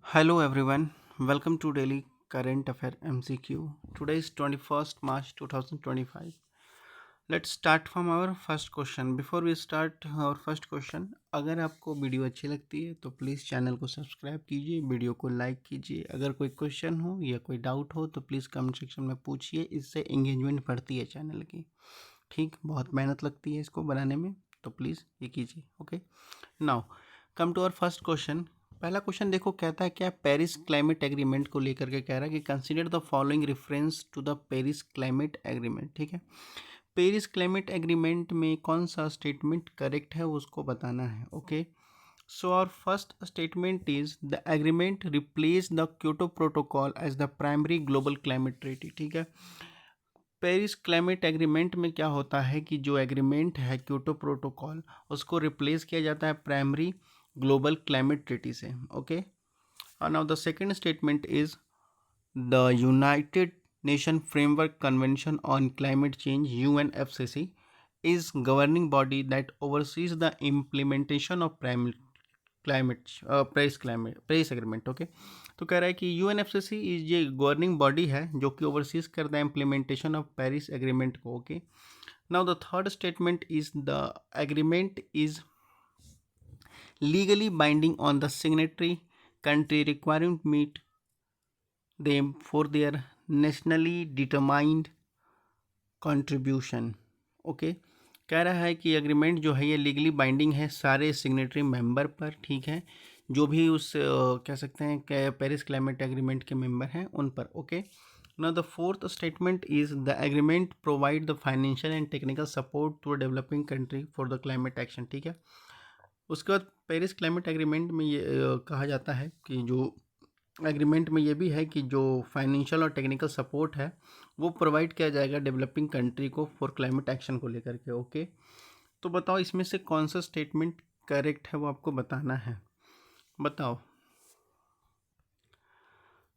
Hello everyone, welcome to Daily Current Affair MCQ. Today is 21st March 2025. Let's start from our first question. Before we start our first question, अगर आपको video अच्छी लगती है तो please channel को subscribe कीजिए, video को like कीजिए। अगर कोई क्वेश्चन हो या कोई डाउट हो तो प्लीज़ कमेंट सेक्शन में पूछिए, इससे एंगेजमेंट बढ़ती है चैनल की। ठीक, बहुत मेहनत लगती है इसको बनाने में, तो प्लीज़ ये कीजिए। Okay, now come to our first question. पहला क्वेश्चन देखो, कहता है क्या, पेरिस क्लाइमेट एग्रीमेंट को लेकर के कह रहा है कि consider the following reference to the Paris climate agreement. ठीक है, पेरिस क्लाइमेट एग्रीमेंट में कौन सा स्टेटमेंट करेक्ट है उसको बताना है। Okay, so our first statement is the agreement replace the Kyoto protocol as the primary global climate treaty. ठीक है, पेरिस क्लाइमेट एग्रीमेंट में क्या होता है कि जो एग्रीमेंट है क्योटो प्रोटोकॉल, उसको रिप्लेस किया जाता है प्राइमरी ग्लोबल क्लाइमेट ट्रीटी से। ओके, और now the second statement is the United nation framework convention on climate change UNFCC is governing body that oversees the implementation of Paris agreement. Okay, तो कह रहा है कि UNFCC इज ये governing body है जो कि ओवरसीज करता है इम्प्लीमेंटेशन ऑफ पेरिस एग्रीमेंट को। Okay, now the third statement is the agreement is legally binding on the signatory country requiring to meet them for their nationally determined contribution। Okay, कह रहा है कि एग्रीमेंट जो है ये लीगली बाइंडिंग है सारे सिग्नेटरी मेंबर पर। ठीक है, जो भी उस कह सकते हैं कि पेरिस क्लाइमेट एग्रीमेंट के मेंबर हैं उन पर। Okay, now the fourth statement is the agreement provide the financial and technical support to developing country for the climate action. ठीक है, उसके बाद पेरिस क्लाइमेट एग्रीमेंट में ये कहा जाता है कि जो एग्रीमेंट में ये भी है कि जो फाइनेंशियल और टेक्निकल सपोर्ट है वो प्रोवाइड किया जाएगा डेवलपिंग कंट्री को फॉर क्लाइमेट एक्शन को लेकर के। ओके, तो बताओ इसमें से कौन सा स्टेटमेंट करेक्ट है वो आपको बताना है, बताओ।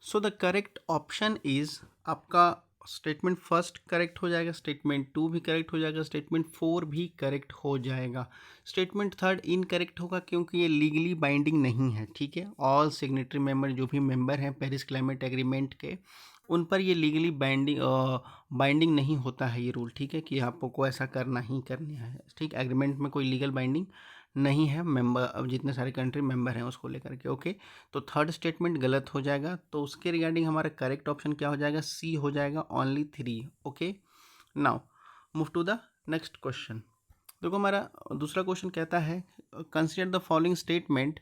सो द करेक्ट ऑप्शन इज आपका स्टेटमेंट फर्स्ट करेक्ट हो जाएगा, स्टेटमेंट टू भी करेक्ट हो जाएगा, स्टेटमेंट फोर भी करेक्ट हो जाएगा। स्टेटमेंट थर्ड इनकरेक्ट होगा क्योंकि ये लीगली बाइंडिंग नहीं है। ठीक है, ऑल सिग्नेटरी मेंबर जो भी मेंबर हैं पेरिस क्लाइमेट एग्रीमेंट के, उन पर ये लीगली बाइंडिंग नहीं होता है ये रूल। ठीक है, कि आपको ऐसा करना ही करना है। ठीक, एग्रीमेंट में कोई लीगल बाइंडिंग नहीं है मेंबर, अब जितने सारे कंट्री मेंबर हैं उसको लेकर के। ओके, तो थर्ड स्टेटमेंट गलत हो जाएगा, तो उसके रिगार्डिंग हमारा करेक्ट ऑप्शन क्या हो जाएगा, सी हो जाएगा, only 3। Okay, now move to the next question. देखो हमारा दूसरा क्वेश्चन कहता है कंसिडर द फॉलोइंग स्टेटमेंट,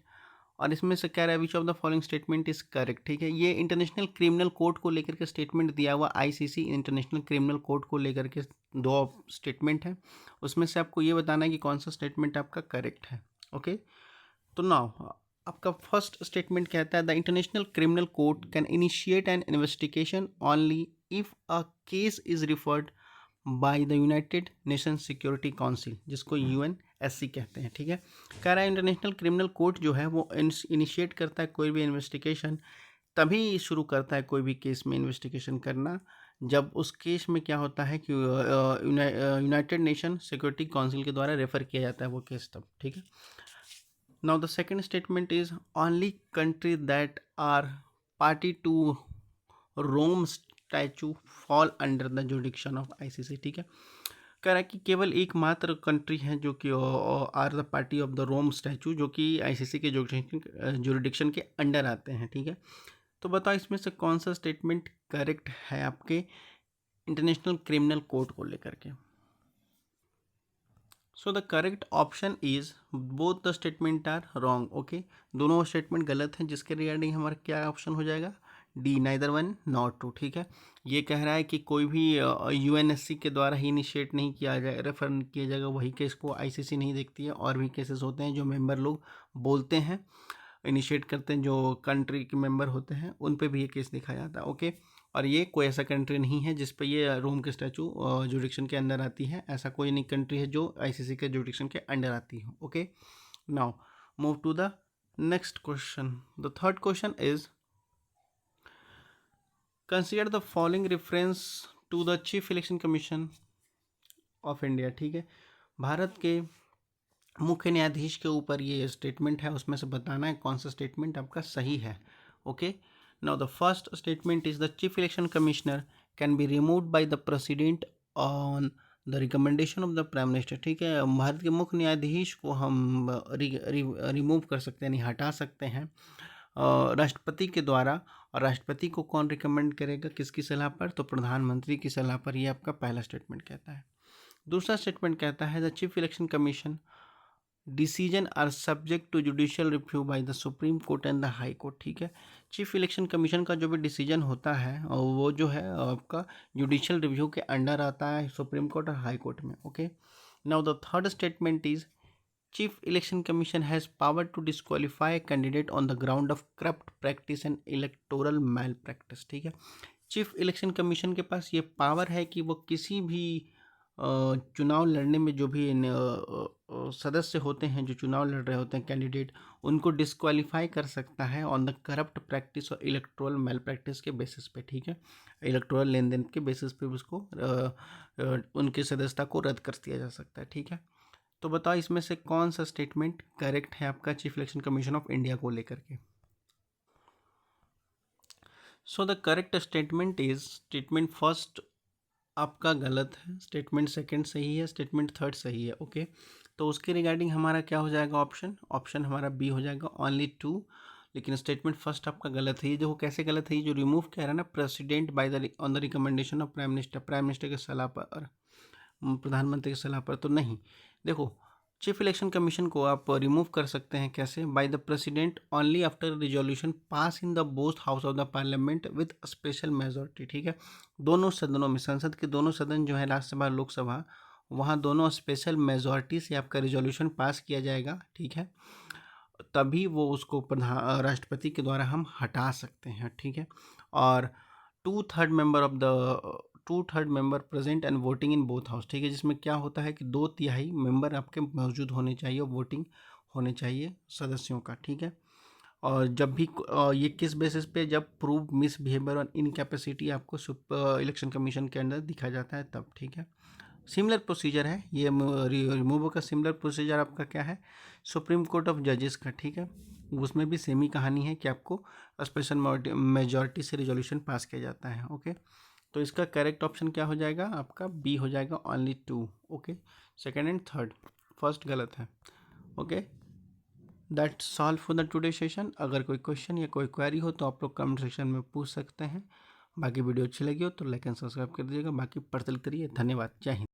और इसमें से कह रहा है which of the following statement is correct. ठीक है, ये इंटरनेशनल क्रिमिनल कोर्ट को लेकर के स्टेटमेंट दिया हुआ, ICC इंटरनेशनल क्रिमिनल कोर्ट को लेकर के दो स्टेटमेंट है, उसमें से आपको ये बताना है कि कौन सा स्टेटमेंट आपका करेक्ट है। ओके, तो नाउ आपका फर्स्ट स्टेटमेंट कहता है the international criminal court can initiate N investigation only if a case is referred by the United nation security council, जिसको UNSC कहते हैं। ठीक है, कह रहा है इंटरनेशनल क्रिमिनल कोर्ट जो है वो इनिशिएट करता है कोई भी इन्वेस्टिगेशन, तभी शुरू करता है कोई भी केस में इन्वेस्टिगेशन करना जब उस केस में क्या होता है कि यूनाइटेड नेशन सिक्योरिटी काउंसिल के द्वारा रेफर किया जाता है वो केस तब। ठीक है, now the second statement is only country that are party to Rome statute fall under the jurisdiction of ICC। ठीक है, कह रहा है कि केवल एकमात्र कंट्री है जो कि are the party of the Rome statute जो कि ICC के जुरिडिक्शन के अंडर आते हैं। ठीक है, तो बताओ इसमें से कौन सा स्टेटमेंट करेक्ट है आपके इंटरनेशनल क्रिमिनल कोर्ट को लेकर के। So the correct option is both the statement are wrong. Okay, दोनों स्टेटमेंट गलत हैं, जिसके रिगार्डिंग हमारा क्या ऑप्शन हो जाएगा, D, neither one not two. ठीक है, ये कह रहा है कि कोई भी UNSC के द्वारा ही इनिशिएट नहीं किया जाए, रेफर किया जाएगा, वही केस को ICC नहीं देखती है। और भी केसेस होते हैं जो मेंबर लोग बोलते हैं, इनिशिएट करते हैं, जो कंट्री के मेंबर होते हैं उन पे भी ये केस देखा जाता है। ओके, और ये कोई ऐसा कंट्री नहीं है जिस पे ये रोम के स्टैचू जुडिक्शन के अंदर आती है, ऐसा कोई नहीं कंट्री है जो ICC के जुडिक्शन के अंडर आती है। Okay, now move to the next question. The third question is consider the following reference to the chief election commission of India. ठीक है, भारत के मुख्य न्यायाधीश के ऊपर ये स्टेटमेंट है, उसमें से बताना है कौन सा स्टेटमेंट आपका सही है। Okay, now the first statement is the chief election commissioner can be removed by the president on the recommendation of the prime minister. ठीक है, भारत के मुख्य न्यायाधीश को हम रिमूव कर सकते हैं, यानी हटा सकते हैं राष्ट्रपति के द्वारा। और राष्ट्रपति को कौन रिकमेंड करेगा, किसकी सलाह पर, तो प्रधानमंत्री की सलाह पर। ये आपका पहला स्टेटमेंट कहता है। दूसरा स्टेटमेंट कहता है the chief election commission decision are subject to judicial review by the supreme court and the high court. ठीक है, चीफ इलेक्शन कमीशन का जो भी डिसीजन होता है और वो जो है आपका जुडिशियल रिव्यू के अंडर आता है सुप्रीम कोर्ट और हाई कोर्ट में। Okay, now the third statement is chief election commission has power to disqualify candidate on the ground of corrupt practice and electoral malpractice. ठीक है, chief election commission के पास ये power है कि वो किसी भी चुनाव लड़ने में जो भी सदस्य होते हैं, जो चुनाव लड़ रहे होते हैं कैंडिडेट, उनको डिस्क्वालीफाई कर सकता है ऑन द करप्ट प्रैक्टिस और इलेक्टोरल मैल प्रैक्टिस के बेसिस पे। ठीक है, इलेक्टोरल लेन देन के बेसिस पे उसको उनकी सदस्यता को रद्द कर दिया जा सकता है। ठीक है, तो बताओ इसमें से कौन सा स्टेटमेंट करेक्ट है आपका chief election commission of India को लेकर के। So the correct statement is statement first आपका गलत है, स्टेटमेंट सेकंड सही है, स्टेटमेंट थर्ड सही है। ओके, तो उसके रिगार्डिंग हमारा क्या हो जाएगा, ऑप्शन हमारा बी हो जाएगा, ओनली 2। लेकिन स्टेटमेंट फर्स्ट आपका गलत है। ये देखो कैसे गलत है, ये जो रिमूव कह रहा है ना, president by the on the recommendation of prime minister के सलाह पर, प्रधानमंत्री की सलाह पर तो नहीं। देखो चीफ इलेक्शन कमीशन को आप रिमूव कर सकते हैं कैसे, by the president only after resolution pass in the both house of the parliament with special majority. ठीक है, दोनों सदनों में, संसद के दोनों सदन जो है राज्यसभा लोकसभा, वहाँ दोनों स्पेशल मेजॉरिटी से आपका रिजोल्यूशन पास किया जाएगा। ठीक है, तभी वो उसको राष्ट्रपति के द्वारा हम हटा सकते हैं। ठीक है, और 2/3 member present and voting in both house. ठीक है, जिसमें क्या होता है कि 2/3 मेंबर आपके मौजूद होने चाहिए और वोटिंग होने चाहिए सदस्यों का। ठीक है, और जब भी ये किस बेसिस पे, जब प्रूव मिसबिहेवियर और इनकैपेसिटी आपको इलेक्शन कमीशन के अंदर दिखा जाता है तब। ठीक है, सिमिलर प्रोसीजर है ये, रिमूव का सिमिलर प्रोसीजर आपका क्या है, सुप्रीम कोर्ट ऑफ जजेस का। ठीक है, उसमें भी सेम ही कहानी है कि आपको स्पेशल मेजॉरिटी से रिजोल्यूशन पास किया जाता है। ओके, तो इसका करेक्ट ऑप्शन क्या हो जाएगा आपका, बी हो जाएगा, only 2। Okay, second and third, first गलत है। Okay, that's solve for the today session. अगर कोई क्वेश्चन या कोई क्वेरी हो तो आप लोग कमेंट सेक्शन में पूछ सकते हैं। बाकी वीडियो अच्छी लगी हो तो लाइक एंड सब्सक्राइब कर दीजिएगा। बाकी पढ़ते लिखते रहिए। धन्यवाद, जय हिंद।